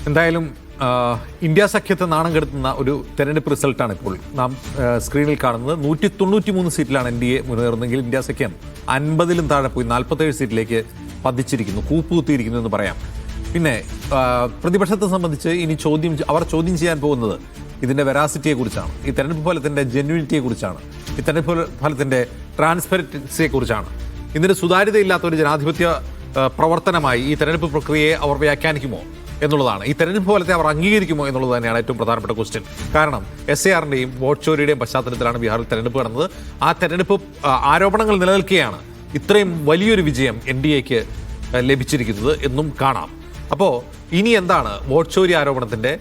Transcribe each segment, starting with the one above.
എന്തായാലും ഇന്ത്യ സഖ്യത്തെ നാണം കെടുത്തുന്ന ഒരു തെരഞ്ഞെടുപ്പ് റിസൾട്ടാണ് ഇപ്പോൾ നാം സ്ക്രീനിൽ കാണുന്നത്. 193 സീറ്റിലാണ് NDA മുന്നേറുന്നെങ്കിൽ ഇന്ത്യ സഖ്യം 50-ലും താഴെ പോയി 47 സീറ്റിലേക്ക് പതിച്ചിരിക്കുന്നു, കൂപ്പുകുത്തിയിരിക്കുന്നു എന്ന് പറയാം. പിന്നെ പ്രതിപക്ഷത്തെ സംബന്ധിച്ച് ഇനി അവർ ചോദ്യം ചെയ്യാൻ പോകുന്നത് ഇതിൻ്റെ വെറാസിറ്റിയെക്കുറിച്ചാണ്, ഈ തെരഞ്ഞെടുപ്പ് ഫലത്തിൻ്റെ ജെന്യൂനിറ്റിയെക്കുറിച്ചാണ്, ഈ തെരഞ്ഞെടുപ്പ് ഫലത്തിൻ്റെ ട്രാൻസ്പെറൻസിയെക്കുറിച്ചാണ്. ഇതിൻ്റെ സുതാര്യതയില്ലാത്ത ഒരു ജനാധിപത്യ പ്രവർത്തനമായി ഈ തെരഞ്ഞെടുപ്പ് പ്രക്രിയയെ അവർ വ്യാഖ്യാനിക്കുമോ എന്നുള്ളതാണ്. ഈ തെരഞ്ഞെടുപ്പ് ഫലത്തെ അവർ അംഗീകരിക്കുമോ എന്നുള്ളത് തന്നെയാണ് ഏറ്റവും പ്രധാനപ്പെട്ട ക്വസ്റ്റ്യൻ. കാരണം SARൻ്റെയും വോട്ട് ചോരിയുടെയും പശ്ചാത്തലത്തിലാണ് ബീഹാറിൽ തെരഞ്ഞെടുപ്പ് നടന്നത്. ആ തെരഞ്ഞെടുപ്പ് ആരോപണങ്ങൾ നിലനിൽക്കുകയാണ് ഇത്രയും വലിയൊരു വിജയം NDAക്ക് ലഭിച്ചിരിക്കുന്നത് എന്നും കാണാം. അപ്പോൾ ഇനി എന്താണ് വോട്ട് ചോരി ആരോപണത്തിൻ്റെ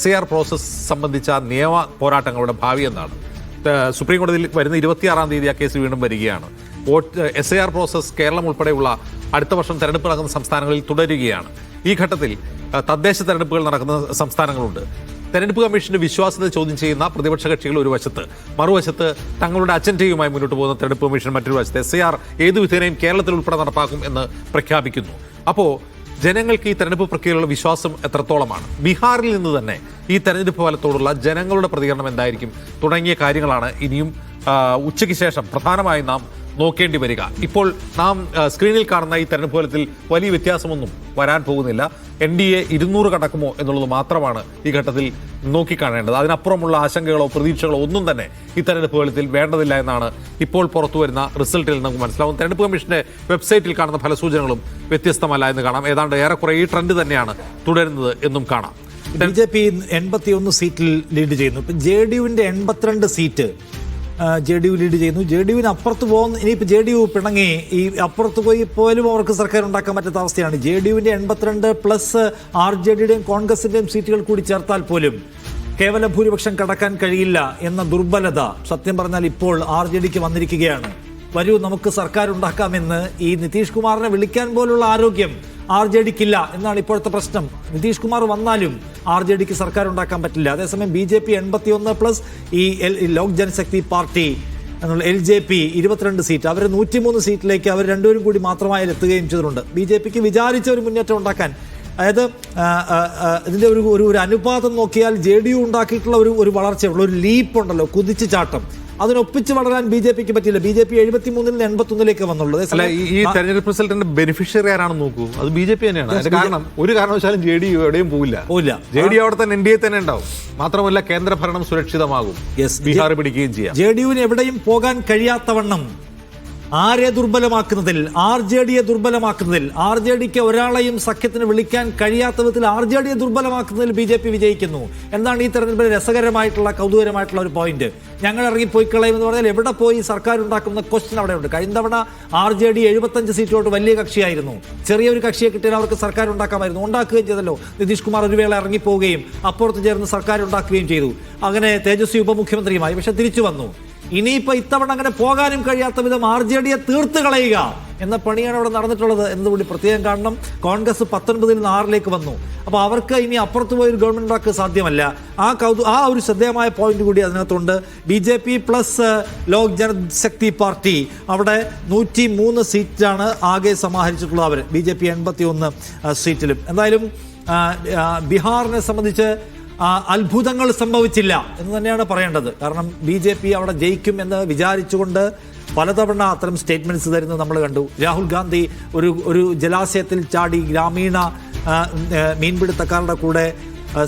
SAR പ്രോസസ്സ് സംബന്ധിച്ച നിയമ പോരാട്ടങ്ങളുടെ ഭാവി എന്താണ്? സുപ്രീം കോടതിയിൽ വരുന്ന 26-ാം തീയതി ആ കേസ് വീണ്ടും വരികയാണ്. SAR പ്രോസസ്സ് കേരളം ഉൾപ്പെടെയുള്ള അടുത്ത വർഷം തെരഞ്ഞെടുപ്പ് നടക്കുന്ന സംസ്ഥാനങ്ങളിൽ തുടരുകയാണ്. ഈ ഘട്ടത്തിൽ തദ്ദേശ തെരഞ്ഞെടുപ്പുകൾ നടക്കുന്ന സംസ്ഥാനങ്ങളുണ്ട്. തെരഞ്ഞെടുപ്പ് കമ്മീഷന്റെ വിശ്വാസ്യത ചോദ്യം ചെയ്യുന്ന പ്രതിപക്ഷ കക്ഷികൾ ഒരു വശത്ത്, മറുവശത്ത് തങ്ങളുടെ അജണ്ടയുമായി മുന്നോട്ട് പോകുന്ന തെരഞ്ഞെടുപ്പ് കമ്മീഷൻ മറ്റൊരു വശത്ത് SAR ഏതു വിധേനയും കേരളത്തിൽ ഉൾപ്പെടെ നടപ്പാക്കും എന്ന് പ്രഖ്യാപിക്കുന്നു. അപ്പോൾ ജനങ്ങൾക്ക് ഈ തെരഞ്ഞെടുപ്പ് പ്രക്രിയയിലുള്ള വിശ്വാസം എത്രത്തോളമാണ്? ബീഹാറിൽ നിന്ന് തന്നെ ഈ തെരഞ്ഞെടുപ്പ് ഫലത്തോടുള്ള ജനങ്ങളുടെ പ്രതികരണം എന്തായിരിക്കും തുടങ്ങിയ കാര്യങ്ങളാണ് ഇനിയും ഉച്ചയ്ക്ക് ശേഷം പ്രധാനമായും നാം നോക്കേണ്ടി വരിക. ഇപ്പോൾ നാം സ്ക്രീനിൽ കാണുന്ന ഈ തെരഞ്ഞെടുപ്പ് ഫലത്തിൽ വലിയ വ്യത്യാസമൊന്നും വരാൻ പോകുന്നില്ല. NDA 200 കടക്കുമോ എന്നുള്ളത് മാത്രമാണ് ഈ ഘട്ടത്തിൽ നോക്കിക്കാണേണ്ടത്. അതിനപ്പുറമുള്ള ആശങ്കകളോ പ്രതീക്ഷകളോ ഒന്നും തന്നെ ഈ തെരഞ്ഞെടുപ്പ് ഫലത്തിൽ വേണ്ടതില്ല എന്നാണ് ഇപ്പോൾ പുറത്തു വരുന്ന റിസൾട്ടിൽ നമുക്ക് മനസ്സിലാവും. തെരഞ്ഞെടുപ്പ് കമ്മീഷന്റെ വെബ്സൈറ്റിൽ കാണുന്ന ഫലസൂചനകളും വ്യത്യസ്തമല്ല എന്ന് കാണാം. ഏതാണ്ട് ഏറെക്കുറെ ഈ ട്രെൻഡ് തന്നെയാണ് തുടരുന്നത് എന്നും കാണാം. BJP 81 സീറ്റിൽ ലീഡ് ചെയ്യുന്നു. ഇപ്പം JDUവിൻ്റെ 82 സീറ്റ് JDU ലീഡ് ചെയ്യുന്നു. JDUവിന് അപ്പുറത്ത് പോകുന്ന ഇനിയിപ്പോൾ JDU പിണങ്ങി ഈ അപ്പുറത്ത് പോലും അവർക്ക് സർക്കാർ ഉണ്ടാക്കാൻ പറ്റാത്ത അവസ്ഥയാണ്. JDUവിൻ്റെ 82 പ്ലസ് RJDയുടെയും കോൺഗ്രസിൻ്റെയും സീറ്റുകൾ കൂടി ചേർത്താൽ പോലും കേവല ഭൂരിപക്ഷം കടക്കാൻ കഴിയില്ല എന്ന ദുർബലത സത്യം പറഞ്ഞാൽ ഇപ്പോൾ RJDക്ക് വന്നിരിക്കുകയാണ്. വരൂ നമുക്ക് സർക്കാർ ഉണ്ടാക്കാമെന്ന് ഈ നിതീഷ് കുമാറിനെ വിളിക്കാൻ പോലുള്ള ആരോഗ്യം RJDക്കില്ല എന്നാണ് ഇപ്പോഴത്തെ പ്രശ്നം. നിതീഷ് കുമാർ വന്നാലും RJDക്ക് സർക്കാർ ഉണ്ടാക്കാൻ പറ്റില്ല. അതേസമയം BJP 81 പ്ലസ് ഈ ലോക് ജനശക്തി പാർട്ടി എന്നുള്ള LJP 22 സീറ്റ്, അവർ 103 സീറ്റിലേക്ക് അവർ രണ്ടുപേരും കൂടി മാത്രമായി എത്തുകയും ചെയ്തിട്ടുണ്ട്. BJPക്ക് വിചാരിച്ച ഒരു മുന്നേറ്റം ഉണ്ടാക്കാൻ, അതായത് ഇതിൻ്റെ ഒരു അനുപാതം നോക്കിയാൽ JDU ഉണ്ടാക്കിയിട്ടുള്ള ഒരു വളർച്ചയുള്ള ഒരു ലീപ്പ് ഉണ്ടല്ലോ, കുതിച്ചു ചാട്ടം, അതിനൊപ്പിച്ച് വളരാൻ BJPക്ക് പറ്റില്ല. BJP 73-ൽ നിന്ന് 81-ലേക്ക് വന്നുള്ളൂ. ഈ തെരഞ്ഞെടുപ്പ് റിസൾട്ടിന്റെ ബെനിഫിഷ്യറി ആരാണെന്ന് നോക്കൂ, അത് BJP തന്നെയാണ്. കാരണം ഒരു കാരണവശാലും JDU എവിടെയും പോവില്ല. JDU അവിടെ തന്നെ NDA തന്നെ ഉണ്ടാവും. മാത്രമല്ല കേന്ദ്ര ഭരണം സുരക്ഷിതമാകും, ബീഹാർ പിടിക്കുകയും ചെയ്യാം. JDUവിന് എവിടെയും പോകാൻ കഴിയാത്തവണ്ണം ആരെ ദുർബലമാക്കുന്നതിൽ, RJDയെ ദുർബലമാക്കുന്നതിൽ, RJDക്ക് ഒരാളെയും സഖ്യത്തിന് വിളിക്കാൻ കഴിയാത്ത വിധത്തിൽ RJDയെ ദുർബലമാക്കുന്നതിൽ BJP വിജയിക്കുന്നു. എന്താണ് ഈ തെരഞ്ഞെടുപ്പിൽ രസകരമായിട്ടുള്ള കൗതുകരമായിട്ടുള്ള ഒരു പോയിന്റ്? ഞങ്ങൾ ഇറങ്ങിപ്പോയി കളയുമെന്ന് പറഞ്ഞാൽ എവിടെ പോയി സർക്കാർ ഉണ്ടാക്കുന്ന ക്വസ്റ്റ്യൻ അവിടെയുണ്ട്. കഴിഞ്ഞ തവണ RJD 75 സീറ്റോട്ട് വലിയ കക്ഷിയായിരുന്നു. ചെറിയൊരു കക്ഷിയെ കിട്ടിയാൽ അവർക്ക് സർക്കാർ ഉണ്ടാക്കാമായിരുന്നു, ഉണ്ടാക്കുകയും ചെയ്തല്ലോ. നിതീഷ് കുമാർ ഒരു വേള ഇറങ്ങിപ്പോവുകയും അപ്പുറത്ത് ചേർന്ന് സർക്കാർ ഉണ്ടാക്കുകയും ചെയ്തു. അങ്ങനെ തേജസ്വി ഉപമുഖ്യമന്ത്രിയുമായി. പക്ഷെ തിരിച്ചു വന്നു. ഇനിയിപ്പോൾ ഇത്തവണ അങ്ങനെ പോകാനും കഴിയാത്ത വിധം RJDയെ തീർത്ത് കളയുക എന്ന പണിയാണ് അവിടെ നടന്നിട്ടുള്ളത് എന്നതുകൂടി പ്രത്യേകം കാണണം. കോൺഗ്രസ് 19-ൽ നിന്ന് 6-ലേക്ക് വന്നു. അപ്പോൾ അവർക്ക് ഇനി അപ്പുറത്ത് പോയൊരു ഗവൺമെൻറ് ഉണ്ടാക്കുക സാധ്യമല്ല. ആ ഒരു ശ്രദ്ധേയമായ പോയിന്റ് കൂടി അതിനകത്തുണ്ട്. BJP plus Lok Janshakti party അവിടെ 103 സീറ്റാണ് ആകെ സമാഹരിച്ചിട്ടുള്ളത് അവർ, BJP 81 സീറ്റിലും. എന്തായാലും ബീഹാറിനെ സംബന്ധിച്ച് അത്ഭുതങ്ങൾ സംഭവിച്ചില്ല എന്ന് തന്നെയാണ് പറയേണ്ടത്. കാരണം BJP അവിടെ ജയിക്കും എന്ന് വിചാരിച്ചുകൊണ്ട് പലതവണ അത്തരം സ്റ്റേറ്റ്മെന്റ്സ് തരുന്നത് നമ്മൾ കണ്ടു. രാഹുൽ ഗാന്ധി ഒരു ജലാശയത്തിൽ ചാടി ഗ്രാമീണ മീൻപിടുത്തക്കാരുടെ കൂടെ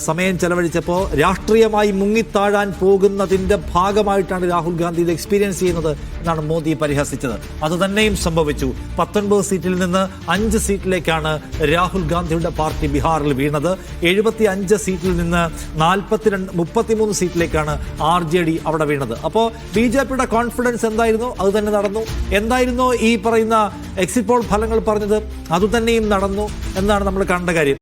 സമയം ചെലവഴിച്ചപ്പോൾ രാഷ്ട്രീയമായി മുങ്ങിത്താഴാൻ പോകുന്നതിൻ്റെ ഭാഗമായിട്ടാണ് രാഹുൽ ഗാന്ധി ഇത് എക്സ്പീരിയൻസ് ചെയ്യുന്നത് എന്നാണ് മോദി പരിഹസിച്ചത്. അത് തന്നെയും സംഭവിച്ചു. 19 സീറ്റിൽ നിന്ന് 5 സീറ്റിലേക്കാണ് രാഹുൽ ഗാന്ധിയുടെ പാർട്ടി ബീഹാറിൽ വീണത്. 75 സീറ്റിൽ നിന്ന് 33 സീറ്റിലേക്കാണ് RJD അവിടെ വീണത്. അപ്പോൾ BJPയുടെ കോൺഫിഡൻസ് എന്തായിരുന്നു അത് തന്നെ നടന്നു. എന്തായിരുന്നു ഈ പറയുന്ന എക്സിറ്റ് പോൾ ഫലങ്ങൾ പറഞ്ഞത് അതുതന്നെയും നടന്നു എന്നാണ് നമ്മൾ കാണേണ്ട കാര്യം.